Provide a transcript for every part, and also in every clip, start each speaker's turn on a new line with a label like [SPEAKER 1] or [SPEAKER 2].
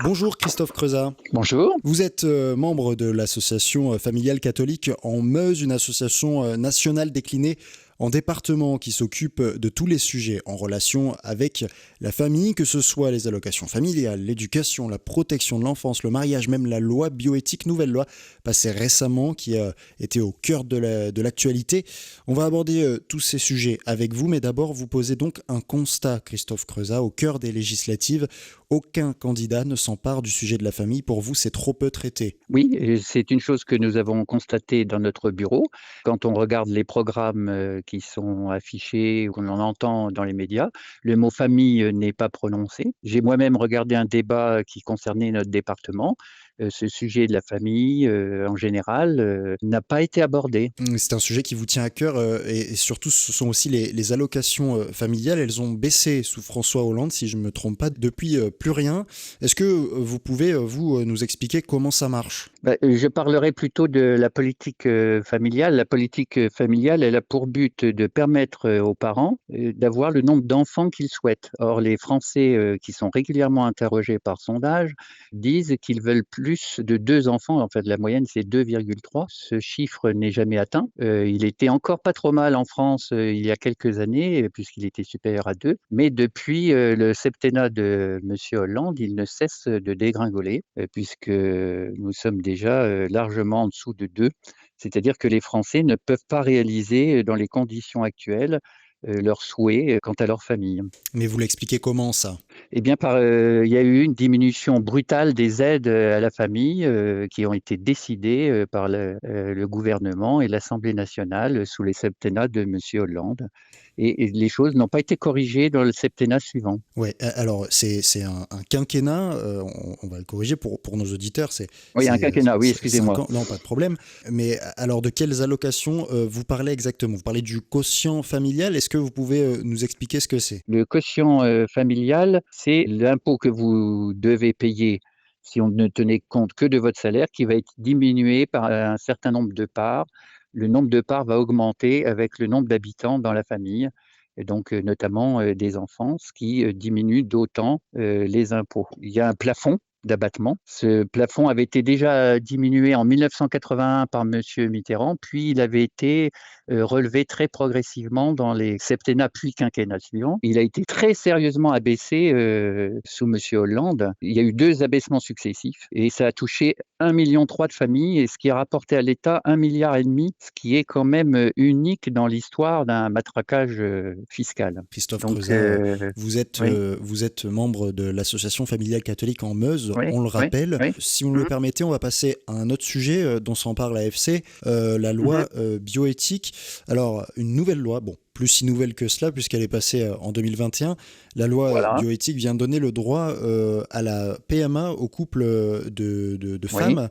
[SPEAKER 1] Bonjour Christophe Creusa.
[SPEAKER 2] Bonjour.
[SPEAKER 1] Vous êtes membre de l'association familiale catholique en Meuse, une association nationale déclinée en départements qui s'occupe de tous les sujets en relation avec la famille, que ce soit les allocations familiales, l'éducation, la protection de l'enfance, le mariage, même la loi bioéthique, nouvelle loi passée récemment qui a été au cœur de l'actualité. On va aborder tous ces sujets avec vous, mais d'abord vous posez donc un constat, Christophe Creusa, au cœur des législatives. Aucun candidat ne s'empare du sujet de la famille. Pour vous, c'est trop peu traité.
[SPEAKER 2] Oui, c'est une chose que nous avons constatée dans notre bureau. Quand on regarde les programmes, qui sont affichés ou qu'on en entend dans les médias, le mot famille, n'est pas prononcé. J'ai moi-même regardé un débat qui concernait notre département. Ce sujet de la famille, en général, n'a pas été abordé.
[SPEAKER 1] C'est un sujet qui vous tient à cœur et surtout ce sont aussi les allocations familiales. Elles ont baissé sous François Hollande, si je ne me trompe pas, depuis plus rien. Est-ce que vous pouvez, vous, nous expliquer comment ça marche?
[SPEAKER 2] Bah, je parlerai plutôt de la politique, familiale. La politique, familiale, elle a pour but de permettre, aux parents, d'avoir le nombre d'enfants qu'ils souhaitent. Or les Français, qui sont régulièrement interrogés par sondage, disent qu'ils veulent plus de 2 enfants. En fait, la moyenne, c'est 2,3. Ce chiffre n'est jamais atteint. Il était encore pas trop mal en France, il y a quelques années, puisqu'il était supérieur à 2. Mais depuis, le septennat de monsieur Hollande, il ne cesse de dégringoler, puisque nous sommes déjà, largement en dessous de 2. C'est-à-dire que les Français ne peuvent pas réaliser, dans les conditions actuelles, leurs souhaits, quant à leur famille.
[SPEAKER 1] Mais vous l'expliquez comment ça?
[SPEAKER 2] Eh bien, il y a eu une diminution brutale des aides, à la famille, qui ont été décidées, par le gouvernement et l'Assemblée nationale, sous les septennats de monsieur Hollande et les choses n'ont pas été corrigées dans le septennat suivant.
[SPEAKER 1] Ouais, alors c'est un quinquennat, on va le corriger pour nos auditeurs,
[SPEAKER 2] Oui, un quinquennat, oui,
[SPEAKER 1] 5
[SPEAKER 2] excusez-moi.
[SPEAKER 1] ans, non, pas de problème. Mais alors de quelles allocations vous parlez exactement? Vous parlez du quotient familial, est-ce que vous pouvez nous expliquer ce que c'est?
[SPEAKER 2] Le quotient, familial, c'est l'impôt que vous devez payer si on ne tenait compte que de votre salaire, qui va être diminué par un certain nombre de parts. Le nombre de parts va augmenter avec le nombre d'habitants dans la famille et donc, notamment, des enfants, ce qui, diminue d'autant, les impôts. Il y a un plafond d'abattement. Ce plafond avait été déjà diminué en 1981 par monsieur Mitterrand, puis il avait été relevé très progressivement dans les septennats puis quinquennats suivants. Il a été très sérieusement abaissé, sous monsieur Hollande. Il y a eu 2 abaissements successifs et ça a touché 1,3 million de familles et ce qui a rapporté à l'État 1,5 milliard, ce qui est quand même, unique dans l'histoire d'un matraquage, fiscal.
[SPEAKER 1] Christophe
[SPEAKER 2] Donc
[SPEAKER 1] Creusa,
[SPEAKER 2] oui,
[SPEAKER 1] vous êtes membre de l'association familiale catholique en Meuse,
[SPEAKER 2] oui,
[SPEAKER 1] on le
[SPEAKER 2] oui,
[SPEAKER 1] rappelle.
[SPEAKER 2] oui.
[SPEAKER 1] Si vous me le
[SPEAKER 2] Mmh.
[SPEAKER 1] permettez, on va passer à un autre sujet dont s'empare la FC, la
[SPEAKER 2] Mmh.
[SPEAKER 1] loi bioéthique. Alors, une nouvelle loi, bon, plus si nouvelle que cela, puisqu'elle est passée en 2021. La loi
[SPEAKER 2] Voilà,
[SPEAKER 1] bioéthique vient donner le droit à la PMA aux couples de
[SPEAKER 2] oui.
[SPEAKER 1] femmes.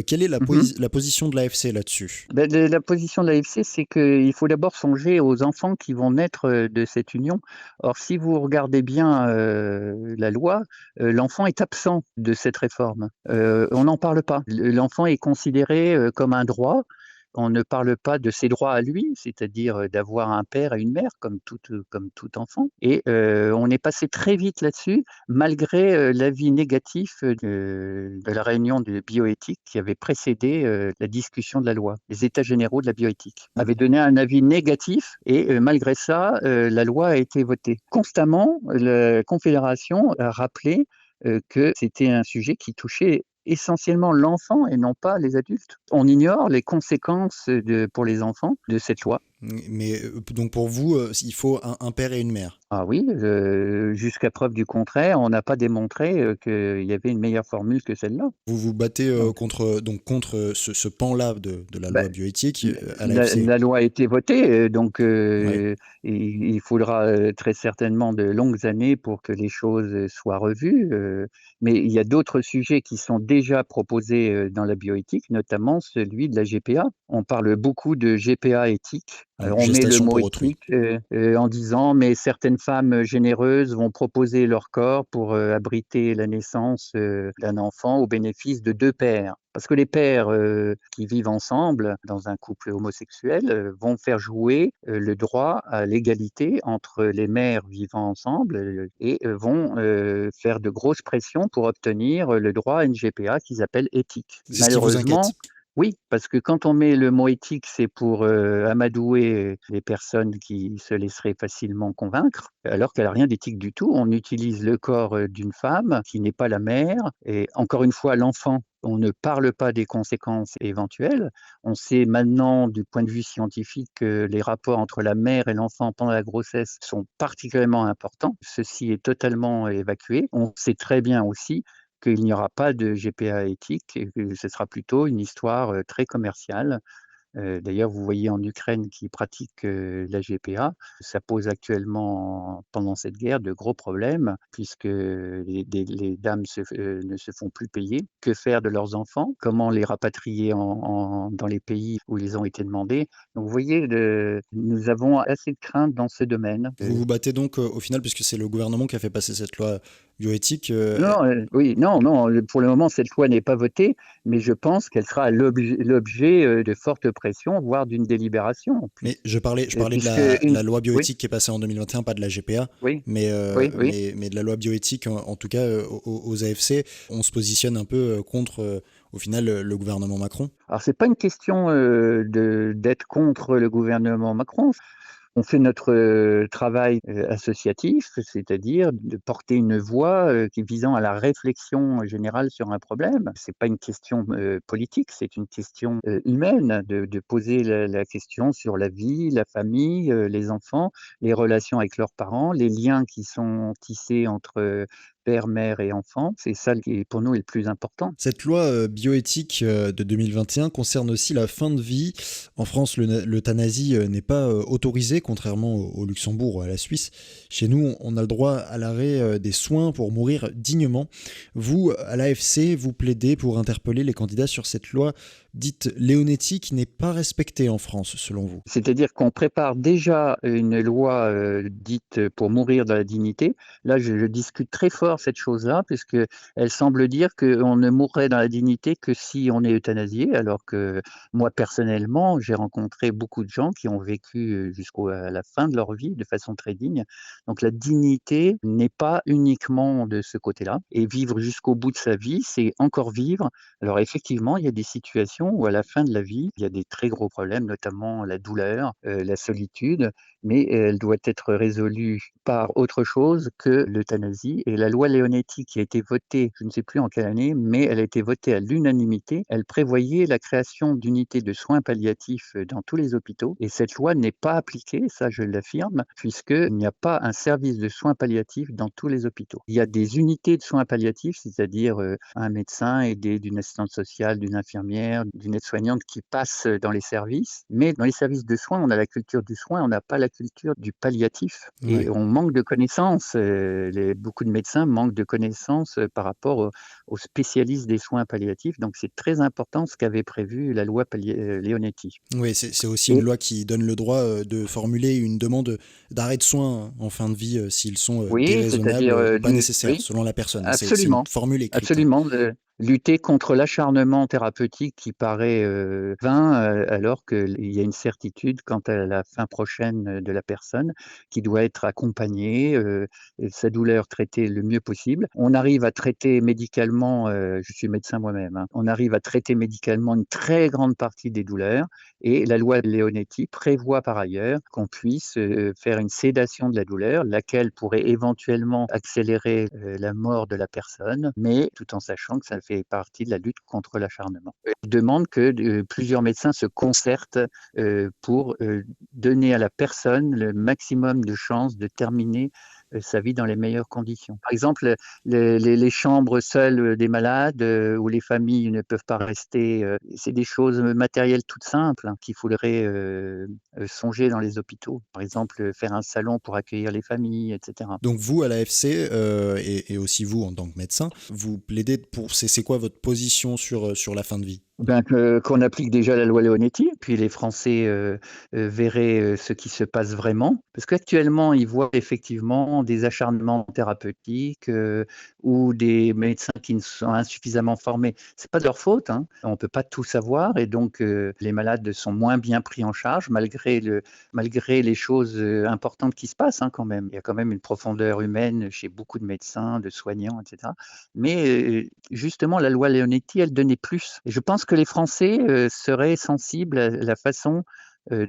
[SPEAKER 1] Quelle est
[SPEAKER 2] Mmh.
[SPEAKER 1] la position de l'AFC là-dessus?
[SPEAKER 2] Bah, la position de l'AFC, c'est qu'il faut d'abord songer aux enfants qui vont naître, de cette union. Or, si vous regardez bien, la loi, l'enfant est absent de cette réforme. On n'en parle pas. L'enfant est considéré, comme un droit. On ne parle pas de ses droits à lui, c'est-à-dire, d'avoir un père et une mère comme tout enfant et on est passé très vite là-dessus malgré, l'avis négatif, de la réunion de bioéthique qui avait précédé, la discussion de la loi. Les états généraux de la bioéthique avaient donné un avis négatif et malgré ça, la loi a été votée. Constamment, la Confédération a rappelé, que c'était un sujet qui touchait essentiellement l'enfant et non pas les adultes. On ignore les conséquences pour les enfants de cette loi.
[SPEAKER 1] Mais donc pour vous, il faut un père et une mère.
[SPEAKER 2] Ah oui, jusqu'à preuve du contraire, on n'a pas démontré, qu'il y avait une meilleure formule que celle-là.
[SPEAKER 1] Vous vous battez
[SPEAKER 2] Donc,
[SPEAKER 1] contre ce pan-là de la
[SPEAKER 2] bah,
[SPEAKER 1] loi bioéthique à
[SPEAKER 2] la
[SPEAKER 1] l'AFC.
[SPEAKER 2] la loi a été votée, donc
[SPEAKER 1] Ouais.
[SPEAKER 2] il faudra, très certainement de longues années pour que les choses, soient revues, mais il y a d'autres sujets qui sont déjà proposés, dans la bioéthique, notamment celui de la GPA. On parle beaucoup de GPA éthique,
[SPEAKER 1] Donc
[SPEAKER 2] On met le
[SPEAKER 1] gestation
[SPEAKER 2] mot
[SPEAKER 1] pour autrui.
[SPEAKER 2] éthique, en disant: «Mais certaines femmes généreuses vont proposer leur corps pour, abriter la naissance, d'un enfant au bénéfice de 2 pères». Parce que les pères, qui vivent ensemble dans un couple homosexuel, vont faire jouer, le droit à l'égalité entre les mères vivant ensemble, et vont, faire de grosses pressions pour obtenir, le droit à une GPA qu'ils appellent éthique.
[SPEAKER 1] C'est ce qui vous
[SPEAKER 2] Malheureusement,
[SPEAKER 1] inquiète?
[SPEAKER 2] oui, parce que quand on met le mot éthique, c'est pour, amadouer les personnes qui se laisseraient facilement convaincre, alors qu'elle a rien d'éthique du tout. On utilise le corps, d'une femme qui n'est pas la mère, et encore une fois, l'enfant, on ne parle pas des conséquences éventuelles. On sait maintenant, du point de vue scientifique, que les rapports entre la mère et l'enfant pendant la grossesse sont particulièrement importants. Ceci est totalement évacué. On sait très bien aussi qu'il n'y aura pas de GPA éthique et que ce sera plutôt une histoire, très commerciale. D'ailleurs, vous voyez en Ukraine qui pratique, la GPA. Ça pose actuellement, pendant cette guerre, de gros problèmes puisque les dames ne se font plus payer. Que faire de leurs enfants? Comment les rapatrier dans les pays où ils ont été demandés? Donc vous voyez, nous avons assez de craintes dans ce domaine.
[SPEAKER 1] Vous vous battez donc, au final, puisque c'est le gouvernement qui a fait passer cette loi bioéthique,
[SPEAKER 2] Non, oui, non, non, pour le moment, cette loi n'est pas votée, mais je pense qu'elle sera l'objet, de fortes pressions, voire d'une délibération,
[SPEAKER 1] mais je parlais de
[SPEAKER 2] puisque
[SPEAKER 1] la loi
[SPEAKER 2] oui,
[SPEAKER 1] bioéthique qui est passée en 2021, pas de la GPA,
[SPEAKER 2] oui,
[SPEAKER 1] mais,
[SPEAKER 2] oui, oui.
[SPEAKER 1] de la loi bioéthique, en tout cas, aux AFC. On se positionne un peu contre, au final, le gouvernement Macron.
[SPEAKER 2] Alors c'est pas une question, d'être contre le gouvernement Macron. On fait notre, travail, associatif, c'est-à-dire de porter une voix, qui visant à la réflexion générale sur un problème. C'est pas une question, politique, c'est une question, humaine de poser la question sur la vie, la famille, les enfants, les relations avec leurs parents, les liens qui sont tissés entre, père, mère et enfant. C'est ça qui, pour nous, est le plus important.
[SPEAKER 1] Cette loi bioéthique de 2021 concerne aussi la fin de vie. En France, l'euthanasie n'est pas autorisée, contrairement au Luxembourg ou à la Suisse. Chez nous, on a le droit à l'arrêt des soins pour mourir dignement. Vous, à l'AFC, vous plaidez pour interpeller les candidats sur cette loi dite Leonetti qui n'est pas respectée en France, selon vous.
[SPEAKER 2] C'est-à-dire qu'on prépare déjà une loi, dite pour mourir dans la dignité. Là, je discute très fort cette chose-là, puisque elle semble dire qu'on ne mourrait dans la dignité que si on est euthanasié, alors que moi, personnellement, j'ai rencontré beaucoup de gens qui ont vécu, jusqu'à la fin de leur vie de façon très digne. Donc la dignité n'est pas uniquement de ce côté-là, et vivre jusqu'au bout de sa vie, c'est encore vivre. Alors effectivement, il y a des situations où à la fin de la vie, il y a des très gros problèmes, notamment la douleur, la solitude, mais elle doit être résolue par autre chose que l'euthanasie, et la loi Leonetti qui a été votée, je ne sais plus en quelle année, mais elle a été votée à l'unanimité. Elle prévoyait la création d'unités de soins palliatifs, dans tous les hôpitaux, et cette loi n'est pas appliquée, ça je l'affirme, puisqu'il n'y a pas un service de soins palliatifs dans tous les hôpitaux. Il y a des unités de soins palliatifs, c'est-à-dire, un médecin aidé d'une assistante sociale, d'une infirmière, d'une aide-soignante qui passe dans les services. Mais dans les services de soins, on a la culture du soin, on n'a pas la culture du palliatif, et
[SPEAKER 1] Ouais.
[SPEAKER 2] on manque de connaissances. Beaucoup de médecins manquent de connaissances, par rapport aux spécialistes des soins palliatifs. Donc c'est très important ce qu'avait prévu la loi Leonetti.
[SPEAKER 1] Oui, c'est aussi une
[SPEAKER 2] Et
[SPEAKER 1] loi qui donne le droit de formuler une demande d'arrêt de soins en fin de vie s'ils sont
[SPEAKER 2] oui, c'est-à-dire,
[SPEAKER 1] déraisonnables ou pas nécessaires,
[SPEAKER 2] oui.
[SPEAKER 1] selon la personne. Et c'est une
[SPEAKER 2] Absolument,
[SPEAKER 1] formule écrite, hein.
[SPEAKER 2] absolument, lutter contre l'acharnement thérapeutique qui paraît, vain, alors qu'il y a une certitude quant à la fin prochaine, de la personne qui doit être accompagnée, et sa douleur traitée le mieux possible. On arrive à traiter médicalement, je suis médecin moi-même, hein, on arrive à traiter médicalement une très grande partie des douleurs, et la loi Leonetti prévoit par ailleurs qu'on puisse, faire une sédation de la douleur, laquelle pourrait éventuellement accélérer, la mort de la personne, mais tout en sachant que ça fait partie de la lutte contre l'acharnement. Je demande que plusieurs médecins se concertent, pour, donner à la personne le maximum de chances de terminer, sa vie dans les meilleures conditions. Par exemple, les chambres seules, des malades, où les familles ne peuvent pas rester, c'est des choses matérielles toutes simples, hein, qu'il faudrait, songer dans les hôpitaux. Par exemple, faire un salon pour accueillir les familles, et cetera.
[SPEAKER 1] Donc vous, à l'AFC, et aussi vous en tant que médecin, vous plaidez pour... C'est quoi votre position sur la fin de vie?
[SPEAKER 2] Ben, qu'on applique déjà la loi Leonetti, puis les Français, verraient, ce qui se passe vraiment. Parce qu'actuellement, ils voient effectivement des acharnements thérapeutiques, ou des médecins qui ne sont insuffisamment formés. C'est pas de leur faute, hein. On peut pas tout savoir et donc les malades sont moins bien pris en charge malgré les choses, importantes qui se passent, hein, quand même. Il y a quand même une profondeur humaine chez beaucoup de médecins, de soignants et cetera. Mais justement, la loi Leonetti, elle donnait plus et je pense que les Français, seraient sensibles à la façon,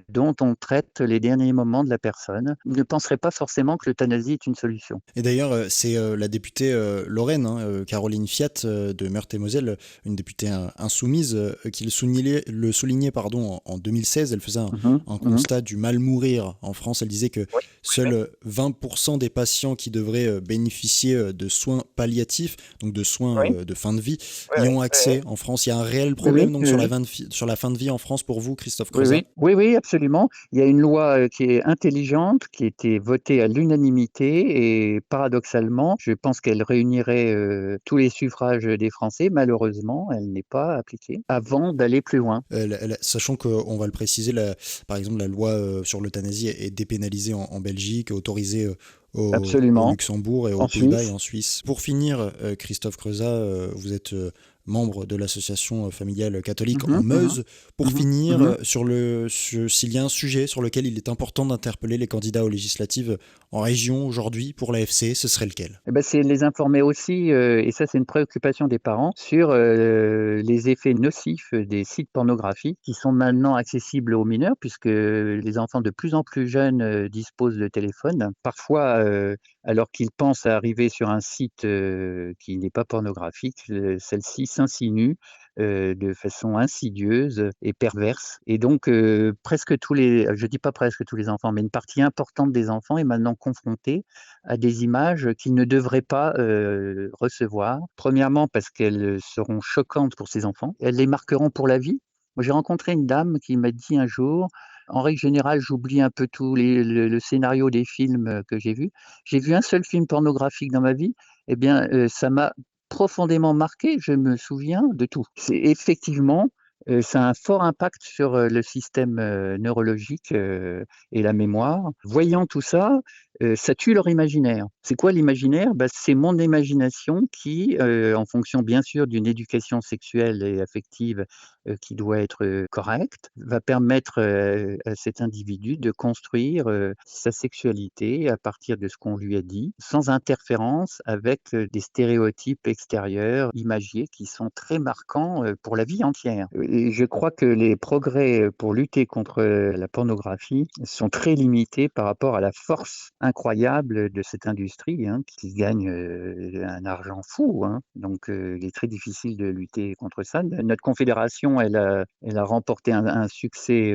[SPEAKER 2] dont on traite les derniers moments de la personne. Ils ne penseraient pas forcément que l'euthanasie est une solution.
[SPEAKER 1] Et d'ailleurs, c'est la députée Lorraine, hein, Caroline Fiat de Meurthe-et-Moselle, une députée insoumise, qui le soulignait pardon, en 2016. Elle faisait
[SPEAKER 2] Mmh mh.
[SPEAKER 1] un
[SPEAKER 2] Mmh.
[SPEAKER 1] constat du mal mourir en France. Elle disait que
[SPEAKER 2] Oui, oui,
[SPEAKER 1] seuls 20% des patients qui devraient bénéficier de soins palliatifs, donc de soins
[SPEAKER 2] oui,
[SPEAKER 1] de fin de vie,
[SPEAKER 2] oui,
[SPEAKER 1] y
[SPEAKER 2] oui,
[SPEAKER 1] ont
[SPEAKER 2] oui, oui.
[SPEAKER 1] accès en France. Il y a un réel
[SPEAKER 2] Oui,
[SPEAKER 1] problème
[SPEAKER 2] oui,
[SPEAKER 1] donc
[SPEAKER 2] oui,
[SPEAKER 1] sur
[SPEAKER 2] oui.
[SPEAKER 1] sur la fin de vie en France pour vous, Christophe
[SPEAKER 2] Oui,
[SPEAKER 1] Creuset?
[SPEAKER 2] oui. Oui, oui, absolument. Il y a une loi, qui est intelligente, qui a été votée à l'unanimité et paradoxalement, je pense qu'elle réunirait, tous les suffrages des Français. Malheureusement, elle n'est pas appliquée avant d'aller plus loin.
[SPEAKER 1] Sachant qu'on va le préciser, par exemple, la loi sur l'euthanasie est dépénalisée en Belgique, autorisée au
[SPEAKER 2] Absolument.
[SPEAKER 1] Luxembourg et aux
[SPEAKER 2] En
[SPEAKER 1] Pays-Bas et
[SPEAKER 2] Suisse.
[SPEAKER 1] en Suisse. Pour finir, Christophe Creuset, vous êtes membre de l'association familiale catholique
[SPEAKER 2] Mmh
[SPEAKER 1] en
[SPEAKER 2] mh. Mmh.
[SPEAKER 1] Meuse. Pour
[SPEAKER 2] Mmh.
[SPEAKER 1] finir,
[SPEAKER 2] Mmh.
[SPEAKER 1] s'il y a un sujet sur lequel il est important d'interpeller les candidats aux législatives en région aujourd'hui pour l'AFC, ce serait lequel?
[SPEAKER 2] Et bah, c'est les informer aussi, et ça c'est une préoccupation des parents, sur, les effets nocifs des sites pornographiques qui sont maintenant accessibles aux mineurs puisque les enfants de plus en plus jeunes, disposent de téléphones. Parfois, alors qu'ils pensent arriver sur un site, qui n'est pas pornographique, celle-ci s'insinue, de façon insidieuse et perverse et donc presque tous les je dis pas presque tous les enfants, mais une partie importante des enfants est maintenant confrontée à des images qu'ils ne devraient pas, recevoir. Premièrement parce qu'elles seront choquantes pour ces enfants. Elles les marqueront pour la vie. Moi, j'ai rencontré une dame qui m'a dit un jour: «En règle générale, j'oublie un peu tous les le scénario des films, que j'ai vus. J'ai vu un seul film pornographique dans ma vie et bien, ça m'a profondément marqué. Je me souviens de tout». C'est effectivement, ça a un fort impact sur, le système, neurologique, et la mémoire. Voyant tout ça, ça tue leur imaginaire. C'est quoi l'imaginaire? Bah, c'est mon imagination qui, en fonction bien sûr d'une éducation sexuelle et affective, qui doit être, correcte, va permettre, à cet individu de construire, sa sexualité à partir de ce qu'on lui a dit, sans interférence avec, des stéréotypes extérieurs, imagiers qui sont très marquants, pour la vie entière. Et je crois que les progrès, pour lutter contre, la pornographie sont très limités par rapport à la force incroyable de cette industrie, hein, qui gagne, un argent fou, hein. Donc, il est très difficile de lutter contre ça. Notre confédération, elle a remporté un succès,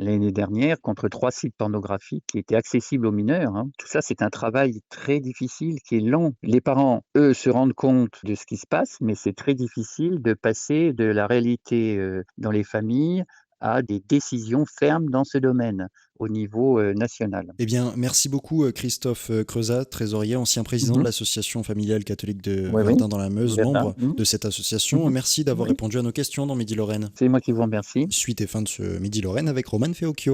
[SPEAKER 2] l'année dernière contre 3 sites pornographiques qui étaient accessibles aux mineurs, hein. Tout ça, c'est un travail très difficile qui est long. Les parents, eux, se rendent compte de ce qui se passe, mais c'est très difficile de passer de la réalité, dans les familles à des décisions fermes dans ce domaine, au niveau, national.
[SPEAKER 1] Eh bien, merci beaucoup Christophe Creuset, trésorier, ancien président de
[SPEAKER 2] Mmh.
[SPEAKER 1] l'association familiale catholique de
[SPEAKER 2] Oui, oui,
[SPEAKER 1] Verdun dans la Meuse,
[SPEAKER 2] Verdun.
[SPEAKER 1] membre
[SPEAKER 2] Mmh.
[SPEAKER 1] de cette
[SPEAKER 2] Mmh
[SPEAKER 1] association.
[SPEAKER 2] mh.
[SPEAKER 1] Merci d'avoir
[SPEAKER 2] Oui,
[SPEAKER 1] répondu à nos questions dans Midi Lorraine.
[SPEAKER 2] c'est moi qui vous remercie.
[SPEAKER 1] Suite et fin de ce Midi Lorraine avec Roman Feocchio.